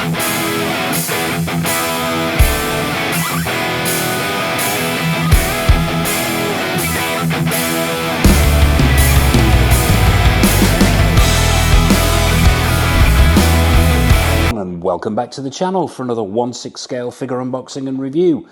And welcome back to the channel for another 1/6 scale figure unboxing and review.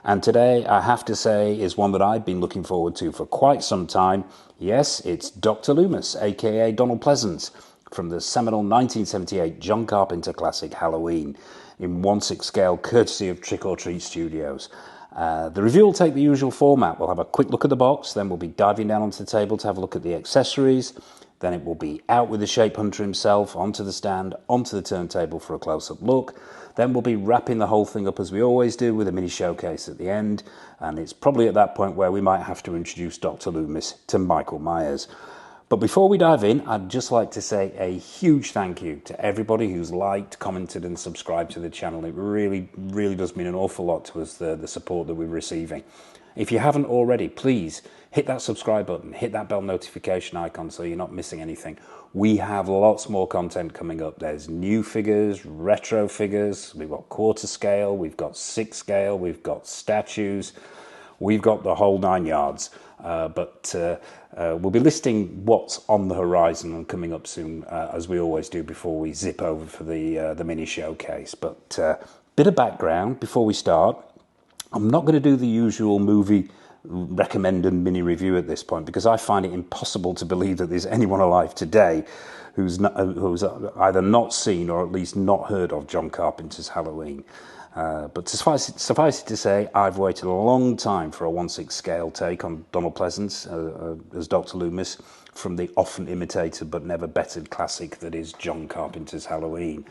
And today, I have to say, is one that I've been looking forward to for quite some time. Yes, it's Dr. Loomis, aka Donald Pleasance, from the seminal 1978 John Carpenter classic Halloween in 1/6 scale, courtesy of Trick or Treat Studios. The review will take the usual format. We'll have a quick look at the box, then we'll be diving down onto the table to have a look at the accessories. Then it will be out with the shape hunter himself, onto the stand, onto the turntable for a close-up look. Then we'll be wrapping the whole thing up as we always do with a mini showcase at the end. And it's probably at that point where we might have to introduce Dr. Loomis to Michael Myers. But before we dive in, I'd just like to say a huge thank you to everybody who's liked, commented and subscribed to the channel. It really, really does mean an awful lot to us, the support that we're receiving. If you haven't already, please hit that subscribe button, hit that bell notification icon so you're not missing anything. We have lots more content coming up. There's new figures, retro figures, we've got quarter scale, we've got 6 scale, we've got statues, we've got the whole 9 yards. We'll be listing what's on the horizon and coming up soon, as we always do before we zip over for the mini showcase. But bit of background before we start. I'm not going to do the usual movie recommend and mini review at this point because I find it impossible to believe that there's anyone alive today who's either not seen or at least not heard of John Carpenter's Halloween. But suffice it to say, I've waited a long time for a 1/6 scale take on Donald Pleasance as Dr. Loomis from the often imitated but never bettered classic that is John Carpenter's Halloween.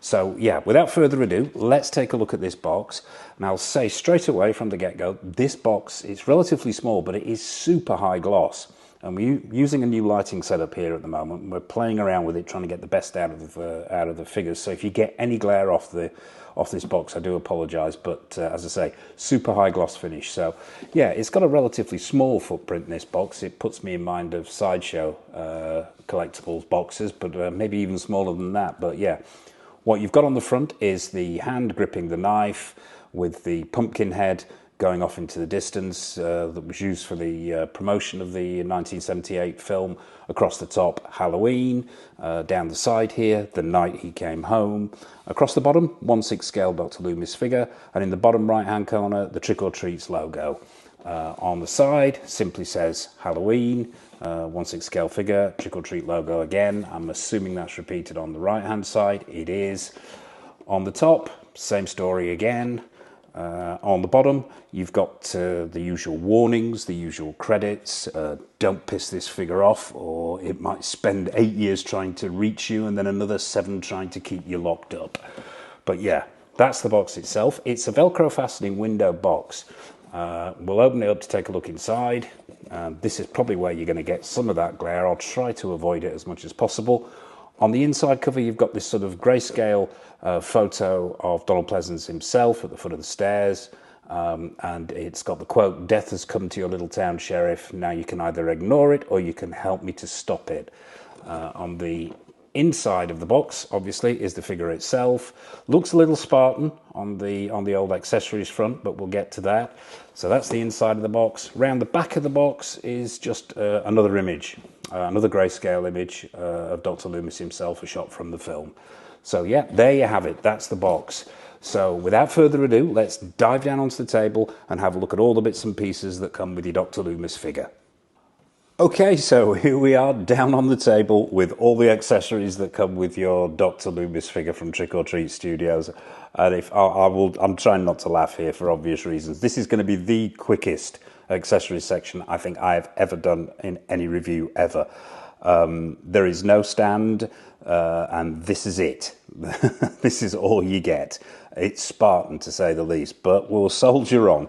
So yeah, without further ado, let's take a look at this box. And I'll say straight away from the get-go, this box is relatively small, but it is super high gloss. And we're using a new lighting setup here at the moment. We're playing around with it, trying to get the best out of the figures. So if you get any glare off this box, I do apologise. But as I say, super high gloss finish. So yeah, it's got a relatively small footprint in this box. It puts me in mind of Sideshow collectibles boxes, but maybe even smaller than that. But yeah. What you've got on the front is the hand gripping the knife with the pumpkin head going off into the distance that was used for the promotion of the 1978 film. Across the top, Halloween. Down the side here, The Night He Came Home. Across the bottom, 1/6 scale Dr. Loomis figure. And in the bottom right-hand corner, the Trick or Treats logo. On the side, simply says Halloween. 1/6 scale figure, Trick or Treat logo again. I'm assuming that's repeated on the right hand side. It is. On the top, same story again. On the bottom, you've got the usual warnings, the usual credits. Don't piss this figure off, or it might spend 8 years trying to reach you and then another 7 trying to keep you locked up. But yeah, that's the box itself. It's a Velcro fastening window box. We'll open it up to take a look inside. This is probably where you're going to get some of that glare. I'll try to avoid it as much as possible. On the inside cover, you've got this sort of grayscale photo of Donald Pleasance himself at the foot of the stairs. And it's got the quote, "Death has come to your little town, Sheriff. Now you can either ignore it or you can help me to stop it." On the inside of the box, obviously, is the figure itself. Looks a little Spartan on the old accessories front, but we'll get to that. So that's the inside of the box. Round the back of the box is just another image, another grayscale image of Dr. Loomis himself, a shot from the film. So yeah, there you have it. That's the box. So without further ado, let's dive down onto the table and have a look at all the bits and pieces that come with your Dr. Loomis figure. Okay, so here we are down on the table with all the accessories that come with your Dr. Loomis figure from Trick or Treat Studios. And I'm trying not to laugh here for obvious reasons. This is going to be the quickest accessories section I think I have ever done in any review ever. There is no stand, and this is it. This is all you get. It's Spartan to say the least, but we'll soldier on.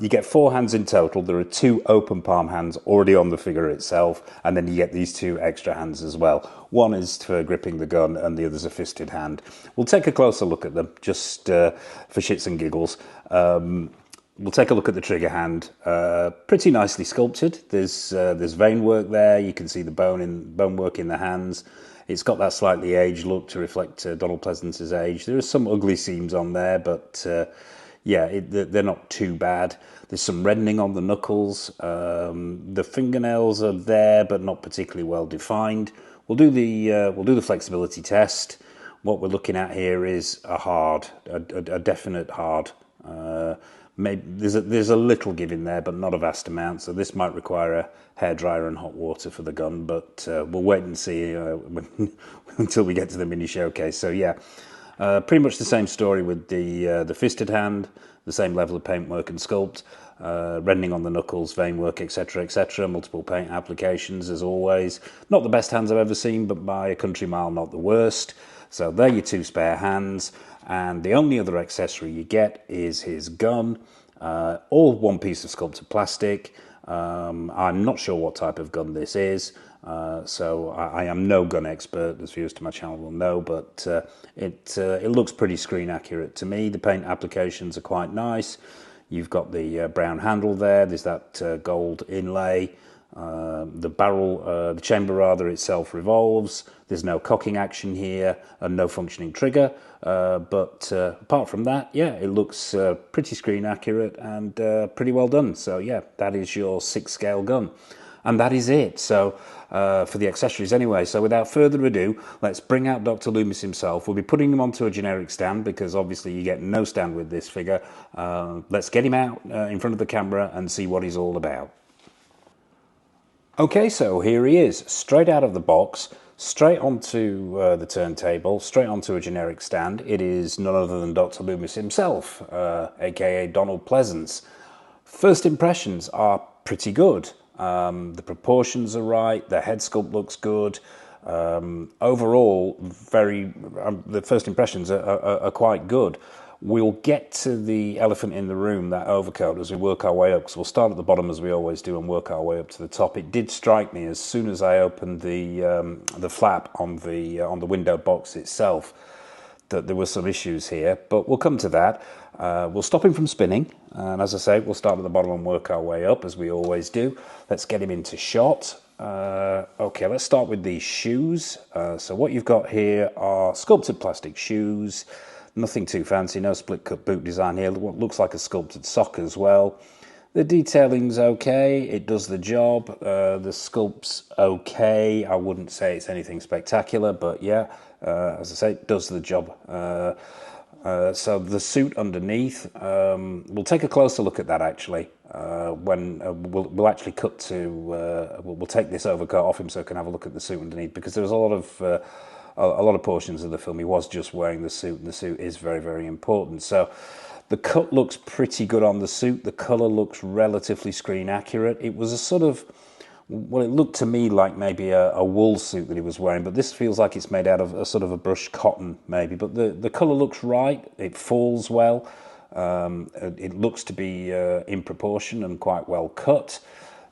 You get 4 hands in total. There are 2 open palm hands already on the figure itself, and then you get these 2 extra hands as well. One is for gripping the gun and the other's a fisted hand. We'll take a closer look at them, just for shits and giggles. We'll take a look at the trigger hand. Pretty nicely sculpted. There's vein work there. You can see the bone work in the hands. It's got that slightly aged look to reflect Donald Pleasance's age. There are some ugly seams on there, but yeah, they're not too bad. There's some reddening on the knuckles. The fingernails are there, but not particularly well defined. We'll do the flexibility test. What we're looking at here is a definite hard. Maybe there's a little give in there, but not a vast amount. So this might require a hairdryer and hot water for the gun, but we'll wait and see until we get to the mini showcase. So yeah, pretty much the same story with the fisted hand, the same level of paintwork and sculpt, reddening on the knuckles, vein work, etc., etc. Multiple paint applications as always. Not the best hands I've ever seen, but by a country mile, not the worst. So they're your two spare hands, and the only other accessory you get is his gun, all one piece of sculpted plastic. I'm not sure what type of gun this is, so I am no gun expert, as viewers to my channel will know, but it looks pretty screen accurate to me. The paint applications are quite nice. You've got the brown handle there, there's that gold inlay. The chamber rather itself revolves. There's no cocking action here and no functioning trigger. But apart from that, yeah, it looks pretty screen accurate and pretty well done. So yeah, that is your 6-scale gun. And that is it. So for the accessories anyway. So without further ado, let's bring out Dr. Loomis himself. We'll be putting him onto a generic stand because obviously you get no stand with this figure. Let's get him out in front of the camera and see what he's all about. Okay, so here he is, straight out of the box, straight onto the turntable, straight onto a generic stand. It is none other than Dr. Loomis himself, aka Donald Pleasance. First impressions are pretty good. The proportions are right, the head sculpt looks good. Overall, the first impressions are quite good. We'll get to the elephant in the room, that overcoat, as we work our way up, because we'll start at the bottom as we always do and work our way up to the top. It did strike me as soon as I opened the flap on the window box itself that there were some issues here, but we'll come to that. We'll stop him from spinning, and as I say, we'll start at the bottom and work our way up as we always do. Let's get him into shot. Okay, let's start with these shoes. So what you've got here are sculpted plastic shoes. Nothing too fancy, no split cut boot design here. What looks like a sculpted sock as well. The detailing's okay, it does the job. The sculpt's okay. I wouldn't say it's anything spectacular, but yeah, as I say, it does the job. So the suit underneath, we'll take a closer look at that actually. When we'll actually cut to, we'll take this overcoat off him so we can have a look at the suit underneath, because there's a lot of portions of the film he was just wearing the suit, and the suit is very, very important. So the cut looks pretty good on the suit. The colour looks relatively screen accurate. It was a sort of, well, it looked to me like maybe a wool suit that he was wearing, but this feels like it's made out of a sort of a brushed cotton maybe. But the colour looks right. It falls well. It looks to be in proportion and quite well cut.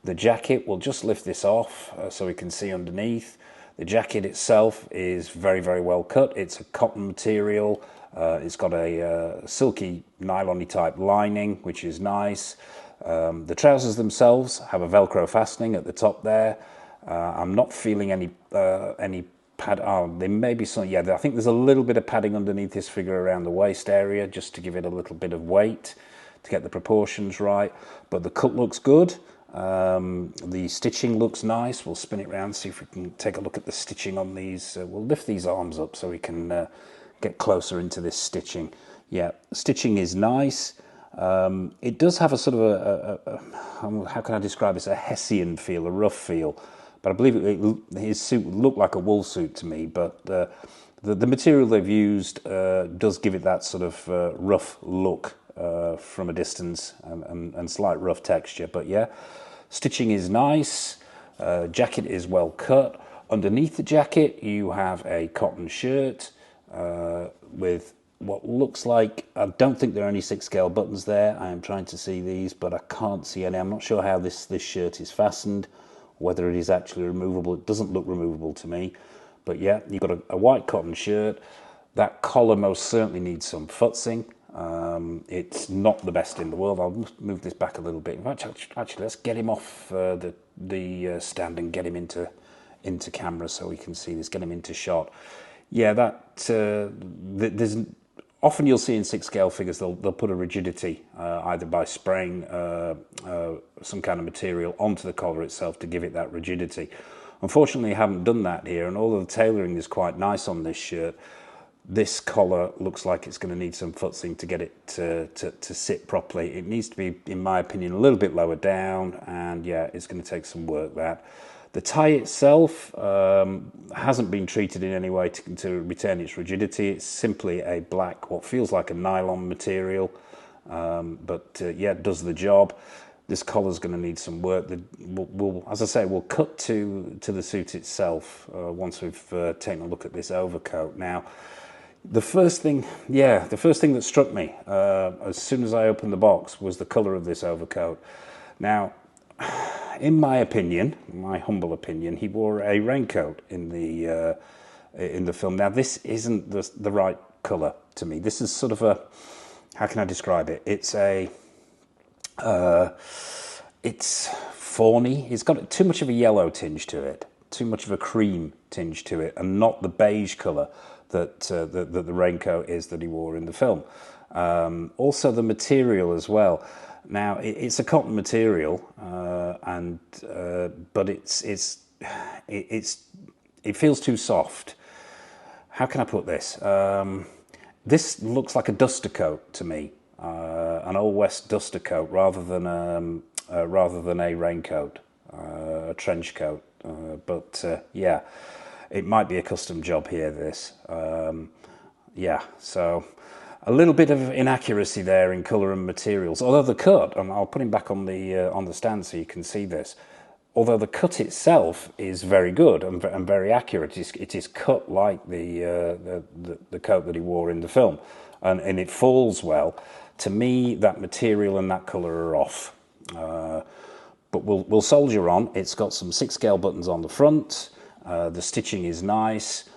The jacket, we'll just lift this off so we can see underneath. The jacket itself is very, very well cut. It's a cotton material. It's got a silky nylon-y type lining, which is nice. The trousers themselves have a Velcro fastening at the top there. I'm not feeling any pad. Oh, there may be some. Yeah, I think there's a little bit of padding underneath this figure around the waist area, just to give it a little bit of weight to get the proportions right. But the cut looks good. The stitching looks nice. We'll spin it around, see if we can take a look at the stitching on these. We'll lift these arms up so we can get closer into this stitching. Yeah, stitching is nice. It does have a sort of how can I describe this? A Hessian feel, a rough feel. But I believe his suit looked like a wool suit to me. But the material they've used does give it that sort of rough look from a distance, and slight rough texture. But yeah, stitching is nice. Jacket is well cut. Underneath the jacket, you have a cotton shirt with what looks like, I don't think there are any 6-scale buttons there. I am trying to see these, but I can't see any. I'm not sure how this shirt is fastened, whether it is actually removable. It doesn't look removable to me. But yeah, you've got a white cotton shirt. That collar most certainly needs some futzing. It's not the best in the world. I'll move this back a little bit. Actually, let's get him off the stand and get him into into camera so we can see this, get him into shot. Yeah, that there's often you'll see in 6 scale figures they'll put a rigidity either by spraying some kind of material onto the collar itself to give it that rigidity. Unfortunately, I haven't done that here, and although the tailoring is quite nice on this shirt, this collar looks like it's going to need some futzing to get it to sit properly. It needs to be, in my opinion, a little bit lower down, and yeah, it's going to take some work. That the tie itself hasn't been treated in any way to retain its rigidity. It's simply a black, what feels like a nylon material, but yeah, it does the job. This collar's going to need some work. We'll, as I say, we'll cut to the suit itself once we've taken a look at this overcoat. Now, the first thing that struck me as soon as I opened the box was the colour of this overcoat. Now, in my opinion, my humble opinion, he wore a raincoat in the film. Now, this isn't the right colour to me. This is sort of a, how can I describe it? It's a it's fawny. It's got too much of a yellow tinge to it, too much of a cream tinge to it, and not the beige colour that the raincoat is that he wore in the film. Also, the material as well. Now, it's a cotton material, but it feels too soft. How can I put this? This looks like a duster coat to me. An Old West duster coat rather than a raincoat, a trench coat. But yeah, it might be a custom job here. This, yeah. So a little bit of inaccuracy there in colour and materials. Although the cut, and I'll put him back on the stand so you can see this. Although the cut itself is very good and very accurate, it is cut like the coat that he wore in the film, and it falls well. To me, that material and that colour are off. But we'll soldier on. It's got some 6 scale buttons on the front. The stitching is nice.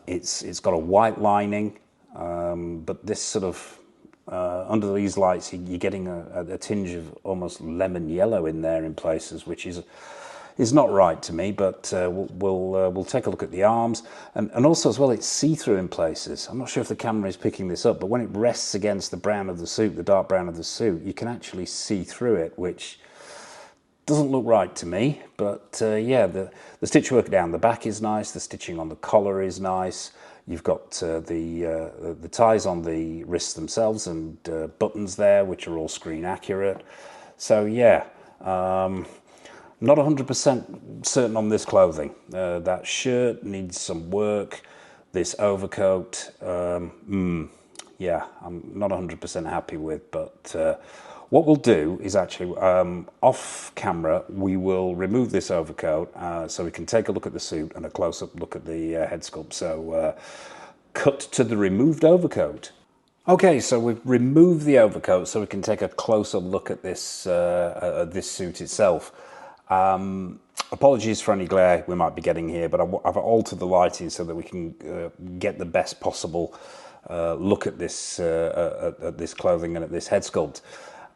It's got a white lining, but this sort of under these lights, you're getting a tinge of almost lemon yellow in there in places, which is not right to me. But we'll take a look at the arms, and also as well, it's see-through in places. I'm not sure if the camera is picking this up, but when it rests against the brown of the suit, the dark brown of the suit, you can actually see through it, which doesn't look right to me. But yeah, the stitchwork down the back is nice. The stitching on the collar is nice. You've got the ties on the wrists themselves and buttons there, which are all screen accurate. So yeah, not 100% certain on this clothing. That shirt needs some work. This overcoat, yeah, I'm not 100% happy with. But what we'll do is actually, off camera, we will remove this overcoat so we can take a look at the suit and a close-up look at the head sculpt. So cut to the removed overcoat. Okay, so we've removed the overcoat so we can take a closer look at this suit itself. Apologies for any glare we might be getting here, but I've altered the lighting so that we can get the best possible look at this clothing and at this head sculpt.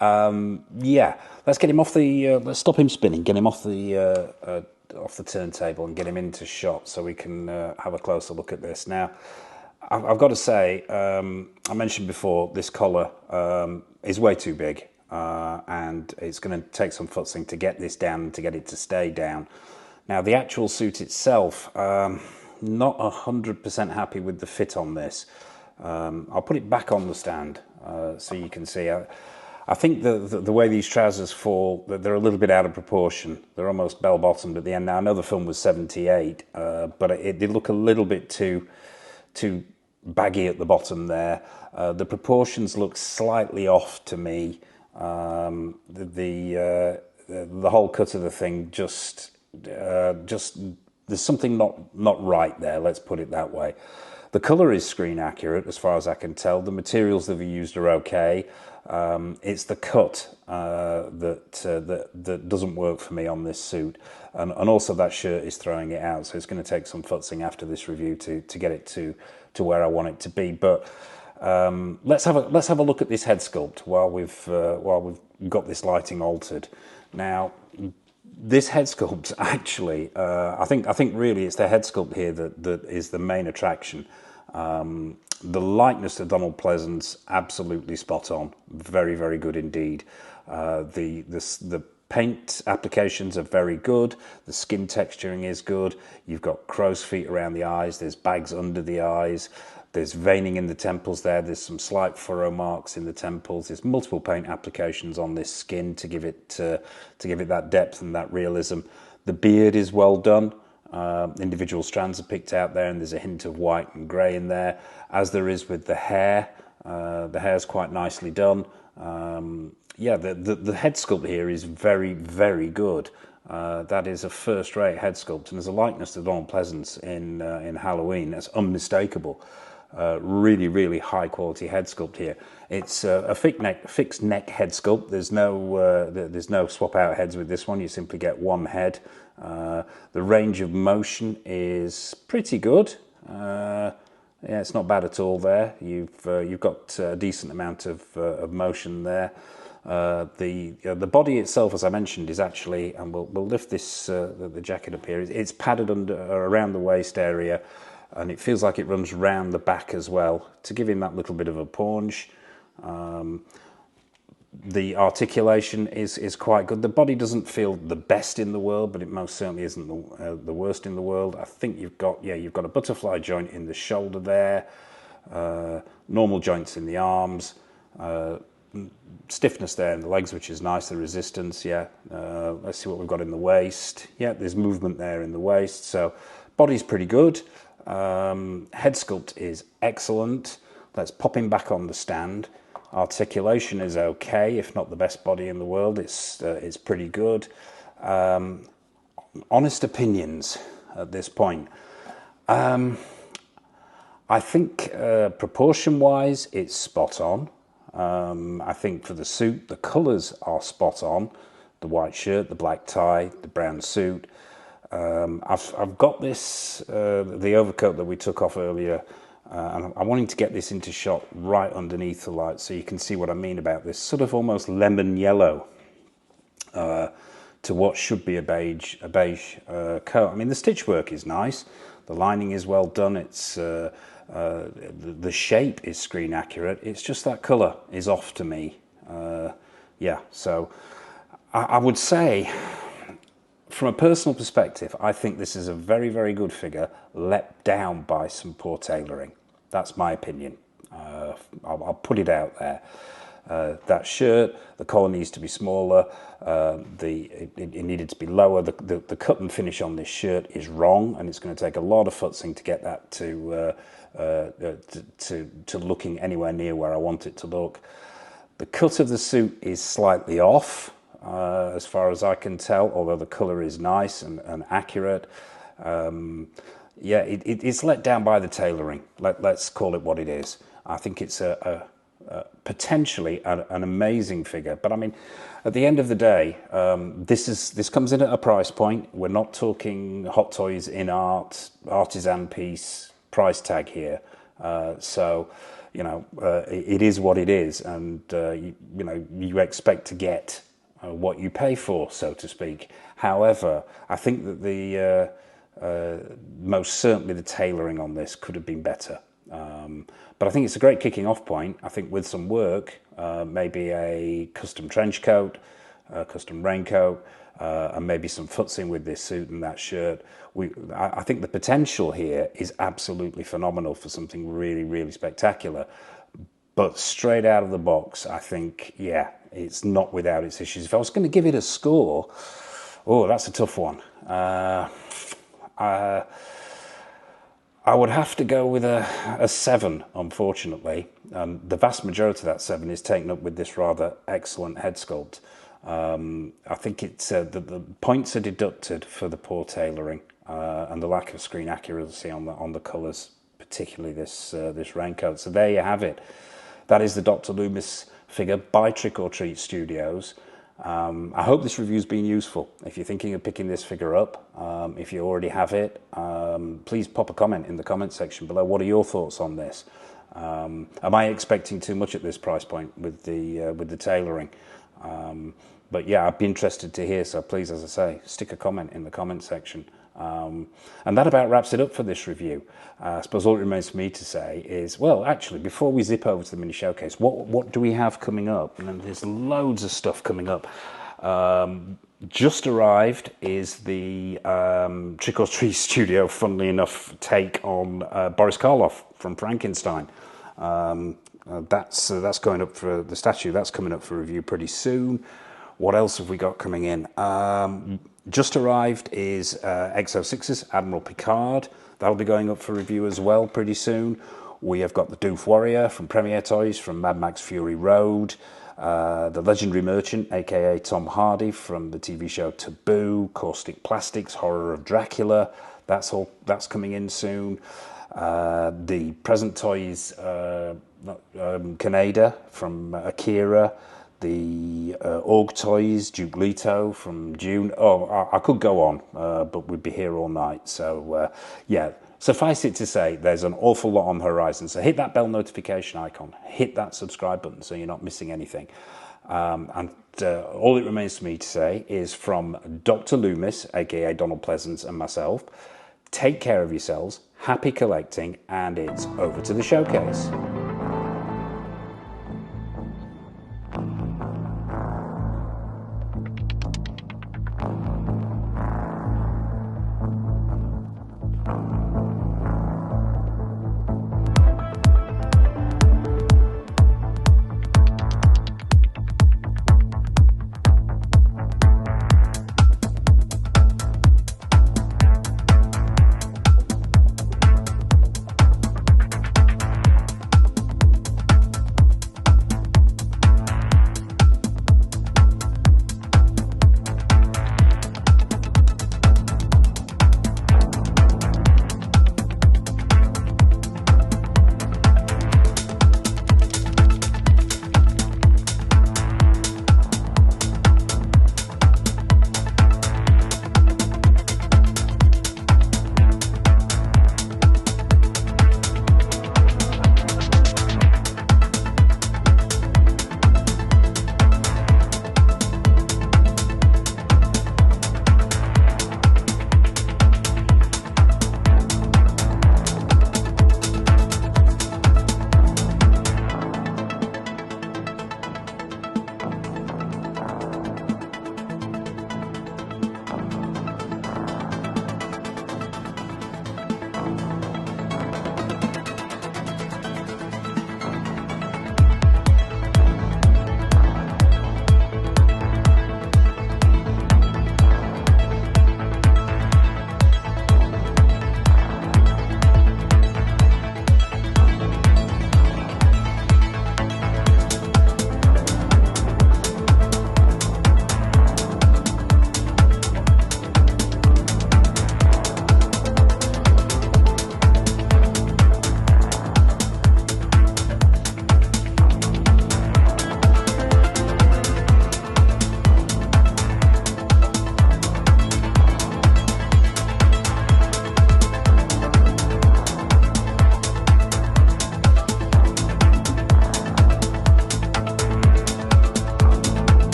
Yeah, let's get him off the. Let's stop him spinning. Get him off the turntable and get him into shot so we can have a closer look at this. Now, I've got to say, I mentioned before this collar is way too big, and it's going to take some futzing to get this down and to get it to stay down. Now, the actual suit itself, not 100% happy with the fit on this. I'll put it back on the stand so you can see. I think the way these trousers fall, they're a little bit out of proportion. They're almost bell-bottomed at the end. Now, I know the film was 78, but it did look a little bit too baggy at the bottom there. The proportions look slightly off to me. The whole cut of the thing just there's something not right there. Let's put it that way. The colour is screen accurate as far as I can tell. The materials that we used are okay. It's the cut that doesn't work for me on this suit, and also that shirt is throwing it out. So it's going to take some futzing after this review to get it to where I want it to be. But let's have a look at this head sculpt while we've got this lighting altered. Now, This head sculpt actually, I think really it's the head sculpt here that is the main attraction. The likeness to Donald Pleasance, absolutely spot on. Very, very good indeed. The paint applications are very good. The skin texturing is good. You've got crow's feet around the eyes. There's bags under the eyes. There's veining in the temples there. There's some slight furrow marks in the temples. There's multiple paint applications on this skin to give it that depth and that realism. The beard is well done. Individual strands are picked out there, and there's a hint of white and grey in there, as there is with the hair. The hair's quite nicely done. Yeah, the head sculpt here is very, very good. That is a first-rate head sculpt, and there's a likeness to Donald Pleasance in Halloween. That's unmistakable. Really, really high-quality head sculpt here. It's a fixed neck head sculpt. There's no swap-out heads with this one. You simply get one head. The range of motion is pretty good. Yeah, it's not bad at all there. You've got a decent amount of motion there. The body itself, as I mentioned, is actually, and we'll lift this the jacket up here. It's padded around the waist area, and it feels like it runs round the back as well to give him that little bit of a paunch. The articulation is quite good. The body doesn't feel the best in the world, but it most certainly isn't the worst in the world. I think you've got a butterfly joint in the shoulder there, normal joints in the arms, stiffness there in the legs, which is nice. The resistance, yeah. Let's see what we've got in the waist. Yeah, there's movement there in the waist. So body's pretty good. Head sculpt is excellent. Let's pop him back on the stand. Articulation is okay, if not the best body in the world. It's pretty good. Honest opinions at this point. I think proportion-wise, it's spot on. I think for the suit, the colours are spot on. The white shirt, the black tie, the brown suit. I've got this, the overcoat that we took off earlier, and I'm wanting to get this into shot right underneath the light so you can see what I mean about this sort of almost lemon yellow to what should be a beige coat. I mean, the stitch work is nice. The lining is well done. It's the shape is screen accurate. It's just that colour is off to me. Yeah, so I would say, from a personal perspective, I think this is a very, very good figure, let down by some poor tailoring. That's my opinion. I'll put it out there. That shirt, the collar needs to be smaller. It needed to be lower. The cut and finish on this shirt is wrong, and it's going to take a lot of futzing to get that to looking anywhere near where I want it to look. The cut of the suit is slightly off, as far as I can tell, although the colour is nice and accurate. Yeah, it's let down by the tailoring. Let's call it what it is. I think it's potentially an amazing figure, but I mean, at the end of the day, this comes in at a price point. We're not talking Hot Toys in art, artisan piece price tag here. So, you know, it is what it is, and you expect to get what you pay for, so to speak. However, I think that the most certainly the tailoring on this could have been better. But I think it's a great kicking off point. I think with some work, maybe a custom trench coat, a custom raincoat, and maybe some futzing with this suit and that shirt. I think the potential here is absolutely phenomenal for something really, really spectacular. But straight out of the box, I think, yeah, it's not without its issues. If I was going to give it a score, oh, that's a tough one. I would have to go with a 7, unfortunately. The vast majority of that 7 is taken up with this rather excellent head sculpt. I think it's the points are deducted for the poor tailoring and the lack of screen accuracy on the colours, particularly this raincoat. So there you have it. That is the Dr. Loomis figure by Trick or Treat Studios. I hope this review's been useful. If you're thinking of picking this figure up, if you already have it, please pop a comment in the comment section below. What are your thoughts on this? Am I expecting too much at this price point with the tailoring? But yeah, I'd be interested to hear, so please, as I say, stick a comment in the comment section. And that about wraps it up for this review. I suppose all it remains for me to say is, well, actually, before we zip over to the mini showcase, what do we have coming up? And there's loads of stuff coming up. Just arrived is the Trick or Treat Studio, funnily enough, take on Boris Karloff from Frankenstein. That's going up for the statue. That's coming up for review pretty soon. What else have we got coming in? Just arrived is Exo-6's Admiral Picard. That'll be going up for review as well pretty soon. We have got the Doof Warrior from Premier Toys from Mad Max Fury Road. The Legendary Merchant, aka Tom Hardy from the TV show Taboo. Caustic Plastics, Horror of Dracula. That's coming in soon. The Present Toys Kaneda from Akira. The Org Toys, Duke Leto from Dune. Oh, I could go on, but we'd be here all night. So, yeah, suffice it to say, there's an awful lot on the horizon. So hit that bell notification icon, hit that subscribe button so you're not missing anything. And all it remains for me to say is from Dr. Loomis, aka Donald Pleasance, and myself, take care of yourselves, happy collecting, and it's over to the showcase.